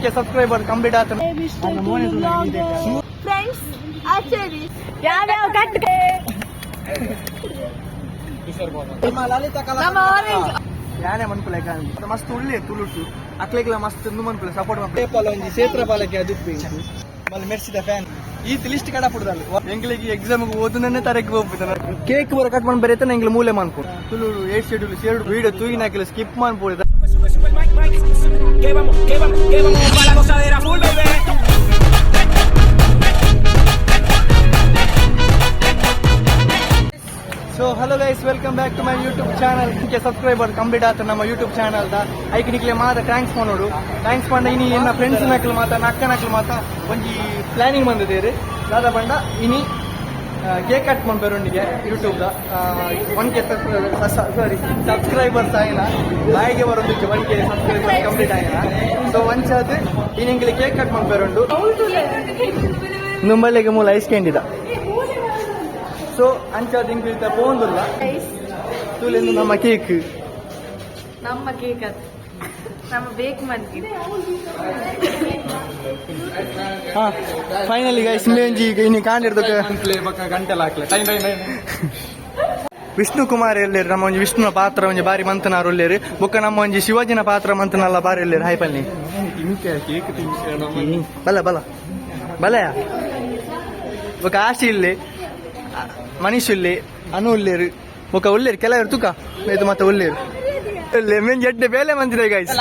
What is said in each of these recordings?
1K subscriber complete ಆತ friends ಆಚರಿ ಯಾವ್ಯಾವ ಕಟ್ಟಿಗೆ ಯಾನೇ ಮನ್ಪುಲೆ ಮಸ್ತ್ ಉಳ್ಳಿ ತುಳುಟು ಅಕ್ಲೆಗ್ಲ ಮಸ್ತ್ ಮನ್ಪುಲೆ ಸಪೋರ್ಟ್ ಮಾಡ್ಪೇಪಾಲ ಒಂಜಿ ಕ್ಷೇತ್ರಪಾಲಕ್ಕೆ ಅದು ಮళ్ళీ ಮೆರ್ಸಿದ ಫ್ಯಾನ್ ಈ ಲಿಸ್ಟ್ ಕಡ ಪುಡ್ದಲ್ಲ ಎಂಗ್ಲಿಗೆ ಎಕ್ಸಾಮ್ ಓದನೇ ತರಕ್ಕೆ ಹೋಗ್ಬಿಟ್ಟು ಕೇಕ್ ಬರ ಕಟ್ ಮಾಡಿ ಬರೀತಾನೆ ಎಂಗ್ಲ ಮೂಲೆ ಮಾಡ್ಕೊ ತುಳು 8 ಶೆಡ್ಯೂಲ್ ಸೇರ್ಡು ವೀಡಿಯೋ ತೂಗಿನ ಹಾಕಿಲ್ಲ ಸ್ಕಿಪ್ ಮಾಡ್ಬೋದು so hello guys welcome back to my YouTube channel ಇದಕ್ಕೆ ಸಬ್ಸ್ಕ್ರೈಬರ್ ಕಂಪ್ಲೀಟ್ ಆತ ನಮ್ಮ ಯೂಟ್ಯೂಬ್ ಚಾನಲ್ ಐಕ್ ನಿಕ್ಲೆ ಮಾತ ಥ್ಯಾಂಕ್ಸ್ ಮಾಡೋಡು ಥ್ಯಾಂಕ್ಸ್ ಪಂಡ ಇನಿ ಎನ್ನ ಫ್ರೆಂಡ್ಸ್ ನಕ್ಲು ಮಾತ ನಕ್ಕ ನಕ್ಲು ಮಾತ ಒಂಜಿ ಪ್ಲಾನಿಂಗ್ ಬಂದಿದ್ದೇರಿ ದಾದ ಪಂಡ ಇನಿ ಕೇಕ್ ಕಟ್ ಮಾಡ್ಬೇರೊಂದಿಗೆ ಯೂಟ್ಯೂಬ್ 1K ಸಬ್ಸ್ಕ್ರೈಬರ್ಸ್ ಆಯ್ನ ಬಾಯಿಗೆ ಬರೋದಕ್ಕೆ 1K ಸಬ್ಸ್ಕ್ರೈಬರ್ ಕಂಪ್ಲೀಟ್ ಆಯ್ನ ಸೊ ಒಂದ್ಸತ್ ಇನಿಂಗ್ಲಿ ಕೇಕ್ ಕಟ್ ಮಾಡ್ಬೇರುಂಡು ನುಂಬಳ್ಳಿಗೆ ಮೂಲ ಐಸ್ ಕ್ಯಾಂಡಿದ ಸೊ ಅಂಚಾದ ಇಂಗ್ಲಿತ ಪೋಂದುಲ್ಲ ತುಲೆಂದು ನಮ್ಮ ಕೇಕ್ ಅದು ನಮ್ಮ ಬೇಕು ಮಂದಿ ಫೈನಲಿ ಗೈಸ್ ಮೇಂಜಿ ಇನ್ನು ಕಾಣಿರ್ದಕ್ಕೆ ಗಂಟೆಲ್ಲ ಹಾಕ್ಲೆ ವಿಷ್ಣು ಕುಮಾರ್ ಎಲ್ಲೇರು ನಮ್ಮ ಒಂಜಿ ವಿಷ್ಣುನ ಪಾತ್ರ ಒಂಜಿ ಬಾರಿ ಮಂತನಾರು ಒಲ್ಲೇರು ಬೊಕ್ಕ ನಮ್ಮ ಒಂಜಿ ಶಿವಾಜಿನ ಪಾತ್ರ ಮಂತನಲ್ಲ ಬಾರಿ ಎಲ್ಲೇರು ಹೈಪಲ್ಲಿ ಬಲ ಬಲ ಬಲಯ ಬೊಕ್ಕ ಆಶಿ ಇಲ್ಲಿ ಮನೀಶ್ ಇಲ್ಲಿ ಅನು ಉಳ್ಳೇರು ಬೊಕ್ಕ ಉಳ್ಳೇರು ಕೆಲವರು ತುಕ ಇದು ಮತ್ತೆ ಉಳ್ಳೇರು ಮೀನ್ ಜಡ್ಡೆ ಬೇಲೆ ಬಂದಿದೆ ಗೈಸ್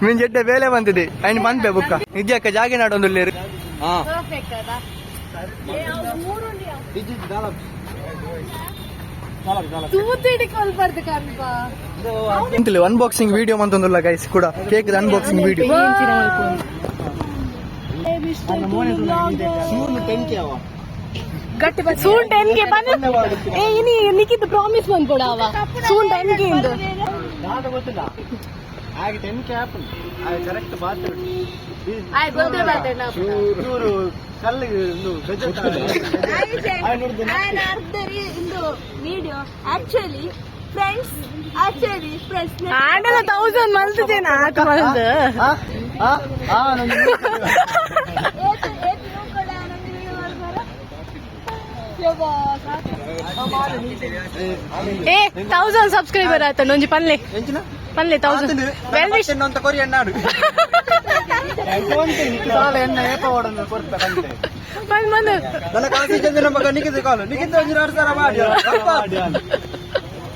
ಮೀನ್ ಜಡ್ಡೆ ಬೇಲೆ ಬಂದಿದೆ ಐನ್ ಬಂದ್ಬೆ ಬುಕ್ಕ ನಿಜಕ್ಕ ಜಾಗಿ ನಾಡೊಂದು ಉಳ್ಳೇರು ಇಂತಲೇ ಅನ್ಬಾಕ್ಸಿಂಗ್ ವಿಡಿಯೋ ಮಂತೊಂದುಲ್ಲ ಗೈಸ್ ಕೂಡ ಕೇಕ್ ಅನ್ಬಾಕ್ಸಿಂಗ್ ವಿಡಿಯೋ ಗಟ್ಟಿ ಸೂನ್ 10K ಬಂದು ಇನಿ ನಿಕ್ಕಿದ್ದು ಪ್ರಾಮಿಸ್ ಬಂದ್ ಕೊಡ ಅವ ಸೂನ್ 10K ಇಂದು ಗೊತ್ತಿಲ್ಲ ಹಾಗೆ 10K ಆಪಲ್ ಕರೆಕ್ಟ್ ಬಾತ್ ಚೂರು ಕಲ್ಲಿಗೆ ವಿಡಿಯೋ ಆಕ್ಚುಲಿ ಫ್ರೆಂಡ್ಸ್ 1000 ಮಲ್ತೇನ ಏ 1000 ಸಬ್ಸ್ಕ್ರೈಬರ್ ಆತ ಒಂಜಿ ಪನ್ಲೆ 1000 ವೆಲ್ ವಿಶ್ ಅಂತ ಕೊರಿ ಎನ್ನಾಡು ಎನ್ನ ಏಪ ಓಡನ್ನು ಕೊರ್ಪೆ ಬಂದ್ ಬಂದು ನನ್ನ ಕಾಸಿ ಚಂದಿನ ಮಗ ನಿಗಿದ ಕಾಲು ನಿಗಿದ ಒಂಜಿ 2 ಸಾವಿರ ಮಾಡಿ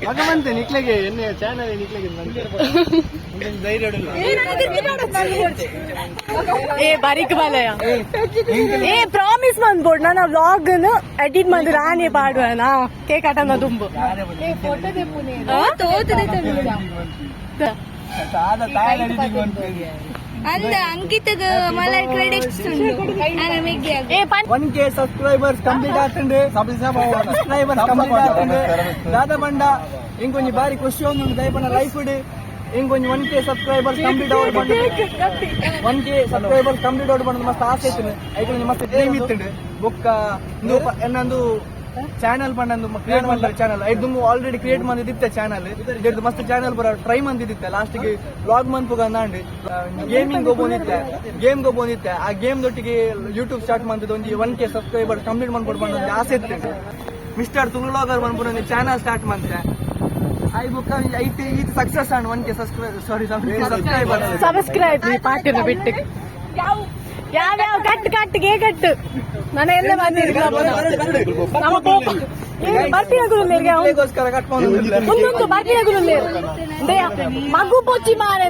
ಮಗ ಬಂತೆ ನಿಕ್ಲೆಗೆ ಎನ್ನೆ ಚಾನಲ್ ನಿಕ್ಲೆಗೆ ಧೈರ್ಯ ಏ ಬಾರಿಕ್ ಬಾಲಯ ಏ ಪ್ರಾಮಿಸ್ ಬಂದ್ಬೋಡ್ ನಾನು ವ್ಲಾಗ್ ಎಡಿಟ್ ಮಾಡಿ ರಾಣಿ ಪಾಡುವನ ಕೇಕ್ ಆಟನ ತುಂಬು ಅಂದ ಅಂಕಿತದ ಮಲ ಕ್ರೆಡಿಟ್ಸ್ ಉಂಟು 1K ಸಬ್ಸ್ಕ್ರೈಬರ್ಸ್ ಕಂಪ್ಲೀಟ್ ಆತಂಡು ಸಬ್ಸ್ಕ್ರೈಬರ್ಸ್ ಕಂಪ್ಲೀಟ್ ಆತಂಡು ದಾದ ಬಂಡ ಇಂಕೊಂಜಿ ಬಾರಿ ಖುಷಿ ಒಂದು ದಯಪನ ಲೈಫ್ ಇಡು ಇಂಕೊಂಜಿ 1K ಸಬ್ಸ್ಕ್ರೈಬರ್ಸ್ ಕಂಪ್ಲೀಟ್ ಔಟ್ ಬಂದು 1K ಸಬ್ಸ್ಕ್ರೈಬರ್ಸ್ ಕಂಪ್ಲೀಟ್ ಔಟ್ ಬಂದು ಮಸ್ತ್ ಆಸೆ ಇತ್ತು ಐದು ಮಸ್ತ್ ಡ್ರೀಮ್ ಇತ್ತು ಬೊಕ್ಕ ಎನ್ನೊಂದು ಚಾನಲ್ ಪಂಡಂದು ಕ್ರಿಯೇಟ್ ಮಾಡಿದ ಚಾನಲ್ ಐದು ಆಲ್ರೆಡಿ ಕ್ರಿಯೇಟ್ ಮಾಡಿದಿತ್ತೆ ಚಾನಲ್ ಇದ್ದು ಮಸ್ತ್ ಚಾನಲ್ ಬರ ಟ್ರೈ ಮಂದಿದ್ದೆ ಲಾಸ್ಟ್ಗೆ ವ್ಲಾಗ್ ಮಂತ್ ಅಂದಾಂಡು ಗೇಮಿಂಗ್ ಬಂದಿತ್ತೆ ಆ ಗೇಮ್ ದೊಟ್ಟಿಗೆ ಯೂಟ್ಯೂಬ್ ಸ್ಟಾರ್ಟ್ ಮಾಡಿದ್ದು ಒಂದು 1K ಸಬ್ಸ್ಕ್ರೈಬರ್ ಕಂಪ್ಲೀಟ್ ಮಾಡ್ಕೊಂಡು ಬಂದ ಒಂದು ಆಸೆ ಇತ್ತು ಮಿಸ್ಟರ್ ತುಳುಲಾಗರ್ ಬಂದ್ಬಿಟ್ಟು ಒಂದು ಚಾನಲ್ ಸ್ಟಾರ್ಟ್ ಮಾಡ್ತೆ ಐ ಬುಕ್ ಐಟಿ ಇದು ಸಕ್ಸಸ್ ಆಂಡ್ 1K ಸಬ್ಸ್ಕ್ರೈಬರ್ ಪಾಟಿನ ಬಿಟ್ಟು ಯಾವ್ಯಾವ ಕಟ್ಟು ನನ್ನ ಎಲ್ಲ ಒಂದೊಂದು ಬರ್ತೀನಿ ಮಗು ಪೊಚ್ಚಿ ಮಾರ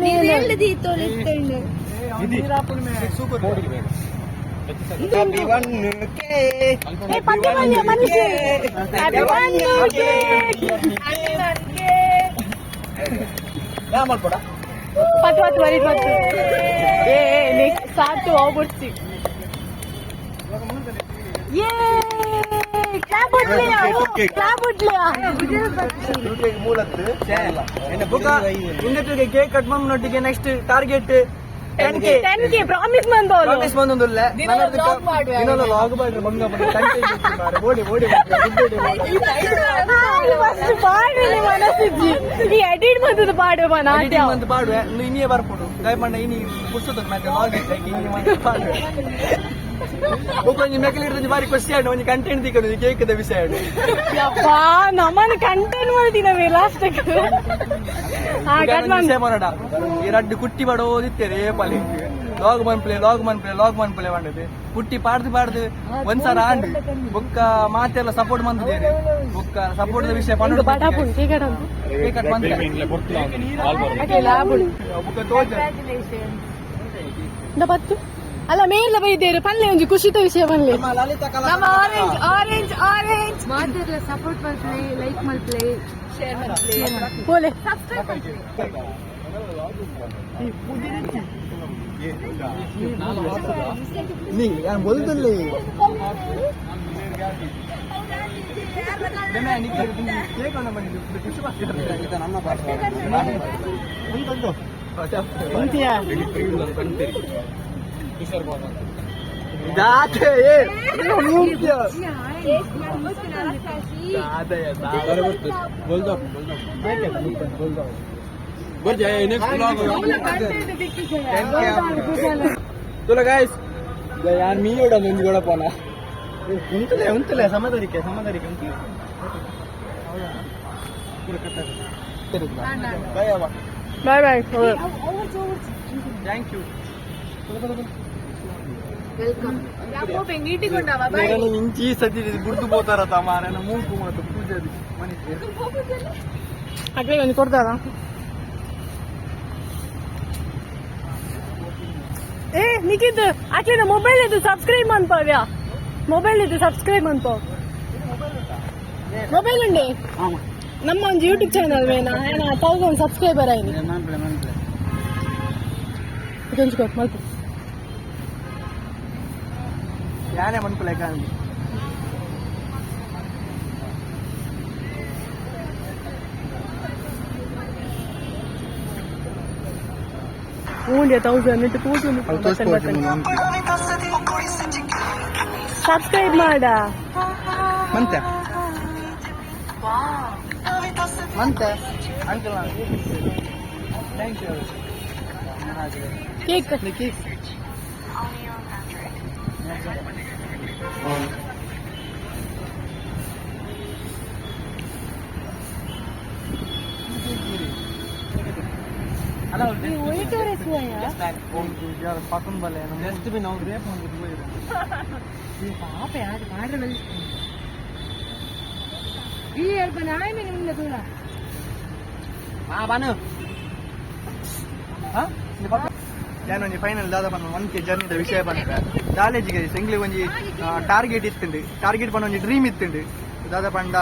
ಪತ್ತು ಬರೀ ಏ ಸಾಕು ಹೋಗ್ಬಿಡ್ತಿ ಕೇಕ್ ಕಟ್ ನೊಟ್ಟಿಗೆ ನೆಕ್ಸ್ಟ್ ಟಾರ್ಗೆಟ್ 10K ಪ್ರಾಮಿಸ್ ಬಂದೊಂದುಲ್ಲ ಇನ್ನೊಂದು ಲಾಗ್ ಮಾಡ್ರಿ ಬಂಗ ಓಡಿ ಓಡಿ ಪಾಡುವೆ ಮನಸ್ಸಿದ್ದಿ ಈ ಎಡಿಟ್ ಬಂದದ್ದು ಪಾಡುವ ನಾಟ್ಯ ಪಾಡುವೆ ಇನ್ನೇ ಬರ್ಬೋದು ದಯಪಂಡ ಇನಿ ಪುಸ್ತಕ ಮತ್ತೆ ಒಂಜಿ ಮೆಕ್ಕಲಿಡ್ದು ಬಾರಿ ಖುಷಿ ಆಡು ಒಂಜಿ ಕಂಟೆಂಟ್ ದಿಕ್ಕನು ಕೇಕದ ವಿಷಯ ಆಡು ಯಪ್ಪಾ ನಮ್ಮನ್ನ ಕಂಟೆಂಟ್ ಮಾಡ್ತೀನವೇ ಲಾಸ್ಟ್ ವಿಷಯ ಮಾಡೋಣ ಈ ರಡ್ಡು ಕುಟ್ಟಿ ಮಾಡೋದಿತ್ತೇನೆ ಏಪಲ್ಲಿ ಲಾಗ್ ಮನ್ಪಲೆ ಮಾಡದೆ ಕುಟ್ಟಿ ಪಾಡ್ದು ಒಂದ್ಸಲ ಆಂಡು ಬೊಕ್ಕ ಮಾತೆಲ್ಲ ಸಪೋರ್ಟ್ ಮಂದಿದ್ದೇನೆ ಬೊಕ್ಕ ಸಪೋರ್ಟ್ ವಿಷಯ ಪಂಡು ಬಟಾಪುಣ್ ಕೇಕಟ್ ಬಂದ ಬೊಕ್ಕ ತೋಜ ಬತ್ತು ಅಲ್ಲ ಮೇಲ ಬೈದೇರು ಪಲ್ಲೆ ಒಂಜಿ ಖುಷಿತ ವಿಷಯ ಪಲ್ಲೆ ಲಲಿತಾ ಕಲಾ ಆರೆಂಜ್ ಮಾತೆಲ್ಲ ಸಪೋರ್ಟ್ ಮಾಡ್ತಾರೆ ಲೈಕ್ ಮಾಡ್ತಾರೆ ಶೇರ್ ಮಾಡ್ತಾರೆ ಬೋಲೆ बोलतले तुला काय यार मी एवढा नंदी गोडा पाना उंतले समाधारिके bye bye thank you welcome meeting ಉಂಡಾವ ಇಂಚಿ ಸತಿ ಗುರ್ತು పోతారట ಮಾರನ ಮೂಕು ಮತ್ತು ಪೂಜೆ ಮನಿಗೆ ಅಗ್ಲೇ ಒಂದು ಕೊಡ್ತಾರಾ ಏ ನಿಖಿತ್ ಆಕ್ಲಿನ ಮೊಬೈಲ್ ಇದು ಸಬ್ಸ್ಕ್ರೈಬ್ ಮಾಡ್ಪಾವ್ಯ ಮೊಬೈಲ್ ಇದು ಸಬ್ಸ್ಕ್ರೈಬ್ ಮಾಡ್ಪೋ ಮೊಬೈಲ್ ಉಂಡೆ ನಮ್ಮ ಒಂದು ಯೂಟ್ಯೂಬ್ ಚಾನಲ್ ವೇನಾ ಏನ 1000 ಸಬ್ಸ್ಕ್ರೈಬರ್ ಆಯ್ನಿ ಇದೊಂದು ಮಲ್ಪ ಯಾನೇ ಮನ್ಕುಲೆ ಕಾಣಿ ಓನ್ಲಿ 1000 ಇಟ್ಟು ಕೂತು ಸಬ್ಸ್ಕ್ರೈಬ್ ಮಾಡ ಮಂತೆ uncle thank you cake cake ಅಲ್ಲ ಪಕ್ಕನ ಬಲ್ಲೆ ಎಷ್ಟು ಬಿ ನಾವು ರೇಪ್ ನಾನು ಒಂಜಿ ಫೈನಲ್ ದಾದ ಪನ್ನ 1K ಜರ್ನಿದ ವಿಷಯ ಬಂದ್ರೆ ಕಾಲೇಜಿಗೆ ಎಂಗ್ಲಿ ಒಂಜಿ ಟಾರ್ಗೆಟ್ ಇತ್ತುಂಡು ಟಾರ್ಗೆಟ್ ಪನ್ನ ಒಂಜಿ ಡ್ರೀಮ್ ಇತ್ತುಂಡು ದಾದ ಪಂಡ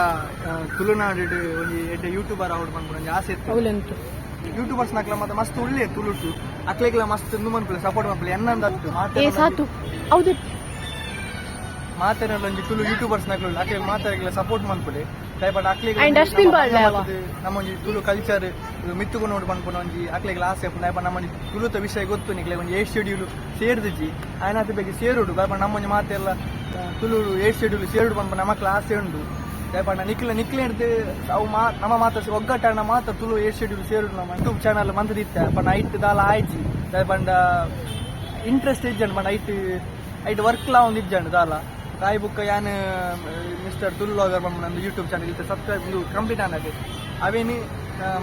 ತುಳುನಾಡು ಒಂಜಿ ಎಡ್ಡೆ ಯೂಟ್ಯೂಬರ್ ಅವ್ರು ಪಂಡ ಒಂಜಿ ಆಸೆ ಇತ್ತು ಯೂಟ್ಯೂಬರ್ಸ್ ನಕ್ಲ ಮತ್ತೆ ಮಸ್ತ್ ಒಳ್ಳೆ ತುಳುಟು ಅಕ್ಲೆಗ್ಲ ಮಸ್ತ್ ಮನ್ಪುಲೆ ಸಪೋರ್ಟ್ ಮನ್ಪುಲೆ ಎನ್ನಂದತ್ತು ಹೌದು ಮಾತೇನಲ್ಲ ಒಂಜಿ ತುಳು ಯೂಟ್ಯೂಬರ್ಸ್ ನಕ್ಲು ಅಕ್ಲೆ ಮಾತಾಡಕ್ಲ ಸಪೋರ್ಟ್ ಮನ್ಪುಲೆ ದಯಪಂಡ ಅಕ್ಲೆಗ್ ನಮ್ಮ ಒಂಜಿ ತುಳು ಕಲ್ಚರ್ ಮಿತ್ತುಕೊಂಡು ನೋಡಿ ಪನ್ಪುನ ಒಂಜಿ ಅಕ್ಲೆಗ್ಲ ಆಸೆ ಉಂಟು ದಯಪಂಡ ನಮ್ಮ ತುಳುತ ವಿಷಯ ಗೊತ್ತು ನಿಕ್ಲೆ ಒಂಜಿ 8 ಶೆಡ್ಯೂಲ್ ಸೇರ್ದಿಜ್ಜಿ ಆಯ್ನಾತಿ ಬಗ್ಗೆ ಸೇರುಡು ದಯಪಂಡ ನಮ್ಮ ಒಂಜಿ ಮಾತೆಲ್ಲ ತುಳು 8 ಶೆಡ್ಯೂಲ್ ಸೇರುಡು ಪನ್ಪುನ ನಮಕ್ಲ ಆಸೆ ಉಂಡು ದಯಪಂಡ ನಿಕ್ಲೆ ಹಿಡ್ದು ಅವು ನಮ್ಮ ಮಾತಾಡ್ಸಿ ಒಗ್ಗಟ್ಟಣ್ಣ ಮಾತ್ರ ತುಳು 8 ಶೆಡ್ಯೂಲ್ ಸೇರುಡು ನಮ್ಮ ಯೂಟ್ಯೂಬ್ ಚಾನಲ್ ಮಂದಿತ್ತ ಪಂಡ ಐಟ್ ದಾಲ ಆಯ್ಜಿ ದಯಪಂಡ ಇಂಟ್ರೆಸ್ಟ್ ಇಜ್ಜಂಡು ಪಂಡ ಐಟ್ ವರ್ಕ್ ಲಾ ಒಂದು ಇಜ್ಜಂಡು ದಾಲ ಕಾಯಿ ಬುಕ್ಕ ಯಾನ್ ಮಿಸ್ಟರ್ ತುಳು ಲಾಗರ್ ಪಂಡ ನಂದು ಯೂಟ್ಯೂಬ್ ಚಾನಲ್ ಇತ್ತೆ ಸಬ್ಸ್ಕ್ರೈಬ್ ಕಂಪ್ಲೀಟ್ ಅನ್ನದೆ ಅವೇನು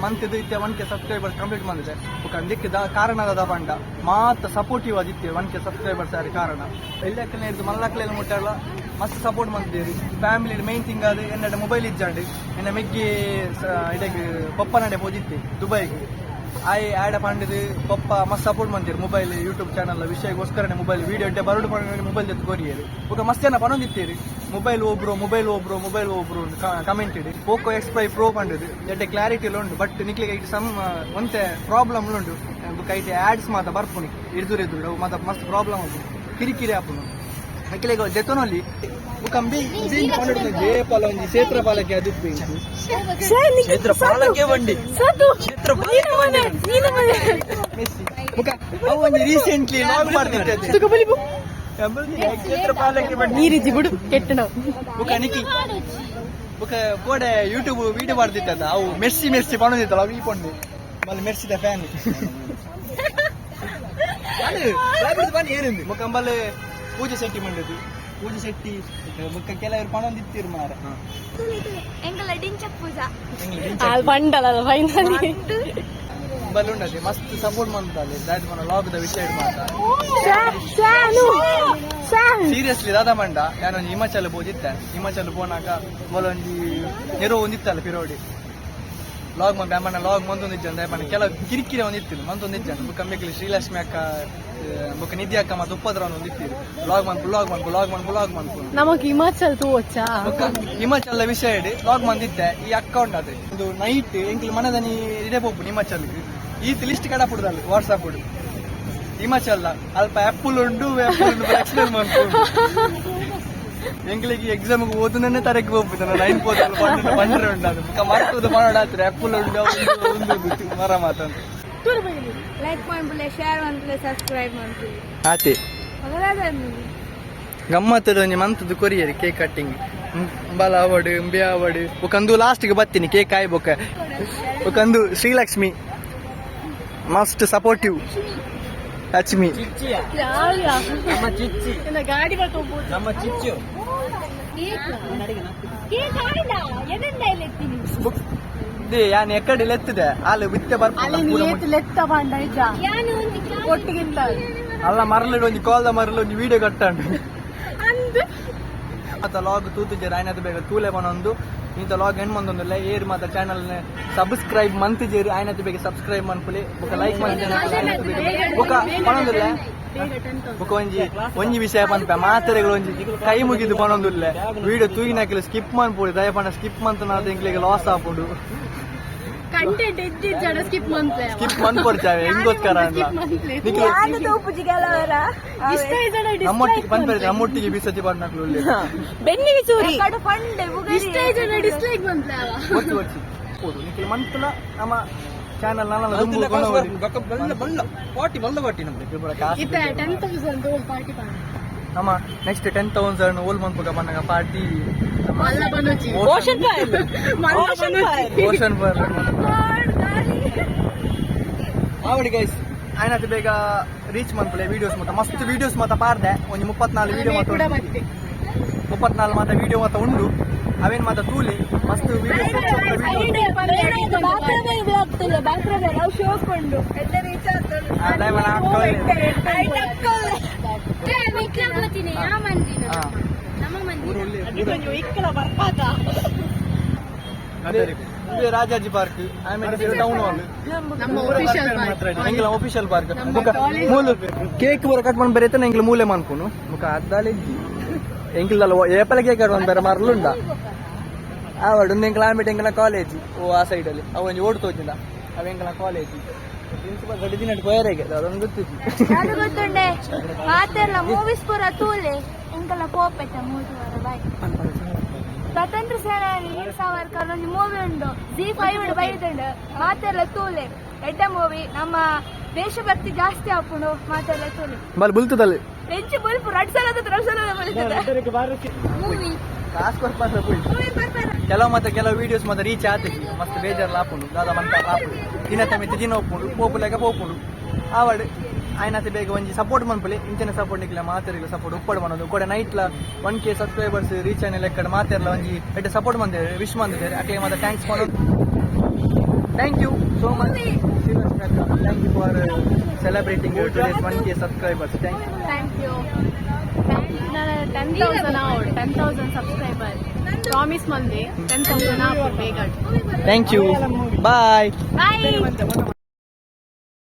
ಮಂತ್ ಇತ್ತೆ 1K ಸಬ್ಸ್ಕ್ರೈಬರ್ಸ್ ಕಂಪ್ಲೀಟ್ ಮಾಡಿದೆ ಬುಕ್ಕ ದಿಕ್ಕ ಕಾರಣ ಪಂಡ ಮಾತ ಸಪೋರ್ಟಿವ್ ಆದಿತ್ತೆ 1K ಸಬ್ಸ್ಕ್ರೈಬರ್ಸ್ ಆದ ಕಾರಣ ಎಲ್ಲಕ್ಕನೇ ಇದ್ದು ಮಲ್ಲಕ್ಕಲೆಲ್ಲ ಮುಟ್ಟಾಡಲ್ಲ ಮಸ್ತ್ ಸಪೋರ್ಟ್ ಮಾಡ್ತೀರಿ ಫ್ಯಾಮಿಲಿ ಮೈನ್ ಥಿಂಗ್ ಅದು ಎನ್ನಡ ಮೊಬೈಲ್ ಇಜ್ಜಾಂಡು ಎನ್ನ ಮೆಗ್ಗಿ ಇದಕ್ಕೆ ಪಪ್ಪ ನಡೆ ಹೋದಿತ್ತೆ ದುಬೈಗೆ ಆಡ ಪಂಡದು ಪಪ್ಪ ಮಸ್ತ್ ಸಪೋರ್ಟ್ ಮಾಡ್ತೀರಿ ಮೊಬೈಲ್ ಯೂಟ್ಯೂಬ್ ಚಾನಲ್ ವಿಷಯಕ್ಕೋಸ್ಕರನೇ ಮೊಬೈಲ್ ವಿಡಿಯೋ ಇಟ್ಟೆ ಬರಡು ಪಂಡ ಮೊಬೈಲ್ ಜೊತೆ ಕೊರಿಯರು ಬುಕ್ಕ ಮಸ್ತ್ ಜನ ಪಣೊಂದಿತ್ತೀರಿ ಮೊಬೈಲ್ ಒಬ್ರು ಕಮೆಂಟ್ ಇಡಿ ಪೋಕೋ X5 Pro ಪಂಡದು ಎಡ್ಡೆ ಕ್ಲಾರಿಟಿ ಉಂಟು ಬಟ್ ನಿಕ್ಲಿಗೆ ಇಟ್ಟು ಸಮ್ ಒಂತೆ ಪ್ರಾಬ್ಲಮ್ ಉಂಟು ಬುಕ್ಕ ಐಟೆ ಆಡ್ಸ್ ಮಾತ ಬರ್ಪುನಿ ಇರ್ದುರು ಮಾತ ಮಸ್ತ್ ಪ್ರಾಬ್ಲಮ್ ಆಪು ಕಿರಿಕಿರಿ ಆಪುನು ಅಕ್ಕಿಲೆಗ ಜೆತೊನಲ್ಲಿ ಬುಕ್ಕಂಬಿ ಜೇಪಲ ಒಂಜಿ ಕ್ಷೇತ್ರ ಪಾಲಕ್ಕೆ ಅದಿಪ್ಪು ಕ್ಷೇತ್ರ ಪಾಲಕ್ಕೆ ಬಂಡಿ ಕ್ಷೇತ್ರ ಬುಕ್ಕ ಅವು ಒಂಜಿ ರೀಸೆಂಟ್ಲಿ ಲಾಗ್ ಮಾಡ್ತಿದ್ದೆ ಕ್ಷೇತ್ರ ಪಾಲಕ್ಕೆ ಬಂಡಿ ನೀರಿಜ್ಜಿ ಬಿಡು ಕೆಟ್ಟ ನಾವು ಬುಕ್ಕ ನಿಕ್ಕಿ ಬುಕ್ಕ ಕೋಡೆ ಯೂಟ್ಯೂಬ್ ವಿಡಿಯೋ ಮಾಡ್ತಿದ್ದ ಅವು ಮೆರ್ಸಿ ಪಣೋದಿತ್ತಲ್ಲ ಅವು ಈ ಪಂಡು ಮಲ್ಲಿ ಮೆರ್ಸಿದ ಫ್ಯಾನ್ ಬನ್ನಿ ಏನಿಂది ಮುಖಂಬಲ್ಲಿ ಪೂಜೆ ಶೆಟ್ಟಿ ಮಂಡದು ಪೂಜೆ ಶೆಟ್ಟಿ ಮುಖ ಕೆಲವರು ಪಣ ಒಂದಿತ್ತಿರು ಮಾರ ಎಂಗಲ ಡಿಂಚ ಪೂಜಾ ಅದು ಬಂಡಲ್ಲ ಫೈನಲಿ ಬಲ್ಲಿ ಉಂಡದೆ ಮಸ್ತ್ ಸಪೋರ್ಟ್ ಮಾಡ್ತಾರೆ ದಾಟ್ ಮನ ಲಾಗ್ದ ವಿಷಯ ಮಾತ ಸೀರಿಯಸ್ಲಿ ದಾದ ಮಂಡ ನಾನೊಂದು ಹಿಮಾಚಲ ಹೋಗಿದ್ದೆ ಹಿಮಾಚಲ ಹೋನಾಗ ಮೊಲೊಂಜಿ ನೆರೋ ಒಂದಿತ್ತಲ್ಲ ಪಿರೋಡಿ ಲಾಗ್ ಮಾಡಿ ಬ್ಯಾಮಣ್ಣ ಲಾಗ್ ಮಂದೊಂದಿದ್ದೆ ಅಂದ್ರೆ ಕೆಲವು ಕಿರಿಕಿರಿ ಒಂದಿತ್ತು ಮಂದೊಂದಿದ್ದೆ ಬುಕ್ಕ ಬೇಕಲಿ ಶ್ರೀಲಕ್ಷ್ಮಿ ಅಕ್ಕ ಬುಕ್ಕ ನಿಧಿ ಅಕ್ಕ ಮತ್ತು ಉಪ್ಪದ್ರವನ್ನ ಒಂದಿತ್ತಿರು ಲಾಗ್ ಮಾಡ್ಕೊಂಡು ನಮಗ್ ಹಿಮಾಚಲ್ ತೂವಚ್ಚಾ ಬುಕ್ಕ ಹಿಮಾಚಲ ವಿಷಯ ಇಡಿ ಲಾಗ್ ಮಂದಿದ್ದೆ ಈ ಅಕೌಂಟ್ ಅದು ಇದು ನೈಟ್ ಎಂಕ್ಲಿ ಮನದನಿ ಇಡೇ ಹೋಗ್ಬು ಹಿಮಾಚಲ್ಗೆ ಈ ಲಿಸ್ಟ್ ಕಡ ಪುಡ್ದಲ್ಲ ವಾಟ್ಸಾಪ್ ಹಿಮಾಚಲ ಅಲ್ಪ ಆ್ಯಪಲ್ ಉಂಡು ಎಕ್ಸ್ಪ್ಲೇನ್ ಮಾಡ್ಕೊಂಡು ಎಂಗ್ಲಿಗೆ ಎಕ್ಸಾಮ್ಗೆ ಓದನೇ ತರಕ್ಕೆ ಹೋಗ್ಬಿಟ್ಟು ಲೈನ್ ಪೋದಲ್ಲಿ ಬಂದ್ರೆ ಉಂಟು ಅದು ಮರ್ತದ್ದು ಮಾಡೋಣ ಆ್ಯಪಲ್ ಉಂಡು ಒಂದು ಮರ ಮಾತಂತ ಲೈಕ್ ಮಾಡ್ಬಿಡ್ಲೆ ಶೇರ್ ಮಾಡ್ಬಿಡ್ಲೆ ಸಬ್ಸ್ಕ್ರೈಬ್ ಮಾಡ್ಬಿಡ್ಲೆ ಆತೆ ಅದರದನ್ನು ಗಮ್ಮತ್ತದ ಒಂಜಿ ಮಂತದ್ದು ಕೊರಿಯರಿ ಕೇಕ್ ಕಟ್ಟಿಂಗ್ ಬಲ ಅವಡು ಅಂಬೆ ಅವಡು ಒಕ್ಕಂದು ಲಾಸ್ಟ್ಗೆ ಬರ್ತೀನಿ ಕೇಕ್ ಕಾಯ್ಬೇಕ ಒಕ್ಕಂದು ಶ್ರೀಲಕ್ಷ್ಮಿ ಮಸ್ಟ್ ಸಪೋರ್ಟಿವ್ ಲಕ್ಷ್ಮಿ ಗಾಡಿ ಬರ್ಕೋಬಹುದು ನಮ್ಮ ಚಿಚ್ಚು ಯಾನ್ ಎಕಡೆ ಲೆತ್ತಿದೆ ಅಲ್ಲಿ ಬಿತ್ತೆ ಬರ್ತೀನಿ ಲೆತ್ತ ಬಂಡ ಒಟ್ಟಿಗಿಂತ ಅಲ್ಲ ಮರಳು ಒಂಜಿ ಕೋಲ್ದ ಮರಳು ಒಂಜಿ ವಿಡಿಯೋ ಕಟ್ಟಂಡು ಮತ್ತ ಲಾಗ್ ತೂತಿದ್ದೆ ಆಯ್ನದ ಬೇಗ ತೂಲೆ ಬನೊಂದು ಇಂಥ ಲಾಗ್ ಹೆಣ್ ಮಂದೊಂದಿಲ್ಲ ಏರ್ ಮಾತ ಚಾನಲ್ ಸಬ್ಸ್ಕ್ರೈಬ್ ಮಂತಿಜೇರಿ ಆಯ್ನದ ಬೇಗ ಸಬ್ಸ್ಕ್ರೈಬ್ ಮನ್ಪುಲಿ ಬುಕ್ಕ ಲೈಕ್ ಮಾಡಿ ಬುಕ್ಕ ಬನೊಂದಿಲ್ಲ ಬುಕ್ಕ ಒಂಜಿ ವಿಷಯ ಪನ್ಪ ಮಾತ್ರೆಗಳು ಒಂಜಿ ಕೈ ಮುಗಿದು ಬನೊಂದಿಲ್ಲ ವಿಡಿಯೋ ತೂಗಿನಾಕಿಲ್ಲ ಸ್ಕಿಪ್ ಮನ್ಪುಡಿ ದಯಪಂಡ ಸ್ಕಿಪ್ ಮಂತ ನಾಲ್ಕು ಎಂಕ್ಲಿಗೆ ಲಾಸ್ ಆಪುಡು ಕಂಟೆಂಟ್ ಎದ್ದಿದ್ದ ಸ್ಕಿಪ್ ಮಂತ್ಲೆ ಸ್ಕಿಪ್ ಮನ್ಪಡ್ತಾವೆ ಹೆಂಗೋಸ್ಕರ ಅಲ್ಲ ನಮ್ಮೊಟ್ಟಿಗೆ ಬಂದ್ಬರ್ತಾರೆ ನಮ್ಮೊಟ್ಟಿಗೆ ಬೀಸತಿ ಬಂದ್ನಕ್ಲು ಬೆನ್ನಿಗೆ ಚೂರಿ ಇಷ್ಟ ಜನ ಡಿಸ್ಲೈಕ್ ಮಂತ್ಲೆ ಒಚ್ಚು ಮಂತ್ಲ ನಮ್ಮ ಚಾನಲ್ ನಮ್ಮ ನೆಕ್ಸ್ಟ್ 10,000 ಓಲ್ ಮಂತ್ಗ ಬಂದಾಗ ಪಾರ್ಟಿ ಓಷನ್ ಫೈರ್ ಆವಡಿ ಗೈಸ್ ಆಯ್ನದು ಬೇಗ ರೀಚ್ ಮಾಡ್ಕೊಳ್ಳಿ ವಿಡಿಯೋಸ್ ಮಾತ್ರ ಮಸ್ತ್ ವಿಡಿಯೋಸ್ ಮಾತ್ರ ಪಾರ್ದೆ ಒಂದು 34 ವಿಡಿಯೋ ಮಾತ್ರ 34 ಮಾತ್ರ ವಿಡಿಯೋ ಮಾತ್ರ ಉಂಡು ಅವೇನ್ ಮಾತ್ರ ತೂಲಿ ಮಸ್ತ್ ರಾಜಾಜಿ ಪಾರ್ಕ್ ಆಮೇಲೆ ಟೌನ್ ಹಾಲ್ ಎಂಗಿಲ ಆಫೀಷಿಯಲ್ ಪಾರ್ಕ್ ಮೂಲ ಕೇಕ್ ಬರ ಕಟ್ ಮಾಡಿ ಬರೀತಾನೆ ಎಂಗಿಲ ಮೂಲೆ ಮಾಡ್ಕೊನು ಮುಖ ಅದ್ದಾಲೆ ಎಂಗಿಲ್ಲ ಏಪಲ ಕೇಕ್ ಕಟ್ ಮಾಡಿ ಬೇರೆ ಮರಲುಂಡ ಆವಡ್ ಒಂದು ಎಂಕಲ ಆಮೇಲೆ ಎಂಕಲ ಕಾಲೇಜ್ ಓ ಆ ಸೈಡಲ್ಲಿ ಅವನ್ ಓಡ್ತೋಜಿಲ್ಲ ಅವ ಎಂಕಲ ಕಾಲೇಜ್ ಪ್ರಿನ್ಸಿಪಲ್ ಗಡಿ ದಿನ ಕೊಯರೆಗೆ ಅದೊಂದು ಗೊತ್ತಿತ್ತು ಅದು ಗೊತ್ತುಂಡೆ ಮಾತೆಲ್ಲ ಮೂವೀಸ್ ಪೂರ ತೂಲೆ ಎಂಕಲ ಪೋಪೆಟ ಮೂರು ಬಾಯ್ ಸ್ವತಂತ್ರ ಸೇನಾನಿ ವೀರ ಸಾವರ್ಕರ್ ಒಂದು ಮೂವಿ ಉಂಡು Zee5 ಬೈತುಂಡು ಮಾತೆಲ್ಲ ತೂಲೆ ಎಡ್ಡ ಮೂವಿ ನಮ್ಮ ದೇಶಭಕ್ತಿ ಜಾಸ್ತಿ ಹಾಕೊಂಡು ಮಾತೆಲ್ಲ ತೂಲೆ ಬಲ್ ಬುಲ್ತದಲ್ಲಿ ಹೆಂಚು ಬುಲ್ಪು ಮೂವಿ ಕೆಲವು ಮತ್ತೆ ಕೆಲವು ವಿಡಿಯೋಸ್ ಮತ್ತೆ ರೀಚ್ ಆತಿದ್ವಿ ಮಸ್ತ್ ಬೇಜಾರ್ಲ ಹಾಕೊಂಡು ದಾದ ಮಂತ ಹಾಕೊಂಡು ದಿನ ತಮಿತಿ ದಿನ ಒಪ್ಪುಂಡು ಪೋಪುಲಾಗ ಪೋಪುಂಡು ಆವಡ್ ಆಯ್ನತ್ತೆ ಬೇಗ ಒಂಜಿ ಸಪೋರ್ಟ್ ಮನ್ಪಲಿ ಇಂಚಿನ ಸಪೋರ್ಟ್ ನಿಕ್ಲ ಮಾತಾಡಿಲ್ಲ ಸಪೋರ್ಟ್ ಉಪ್ಪಡು ಮಾಡೋದು ಕೂಡ ನೈಟ್ಲ 1K ಸಬ್ಸ್ಕ್ರೈಬರ್ಸ್ ರೀಚ್ ಆಯ್ನ ಲೆಕ್ಕಡ ಮಾತಾಡಲ್ಲ ಒಂಜಿ ಎಡ್ಡೆ ಸಪೋರ್ಟ್ ಬಂದಿದ್ದಾರೆ ವಿಶ್ ಬಂದಿದ್ದಾರೆ ಅಕ್ಲೆ ಮತ್ತೆ ಥ್ಯಾಂಕ್ಸ್ ಮಾಡೋದು thank you so much thank you for celebrating today's 1K subscribers thank you 10,000 subscriber promise ಮಂದಿ 10,000 ಬೇಗ ಥ್ಯಾಂಕ್ ಯು ಬಾಯ್ ಬಾಯ್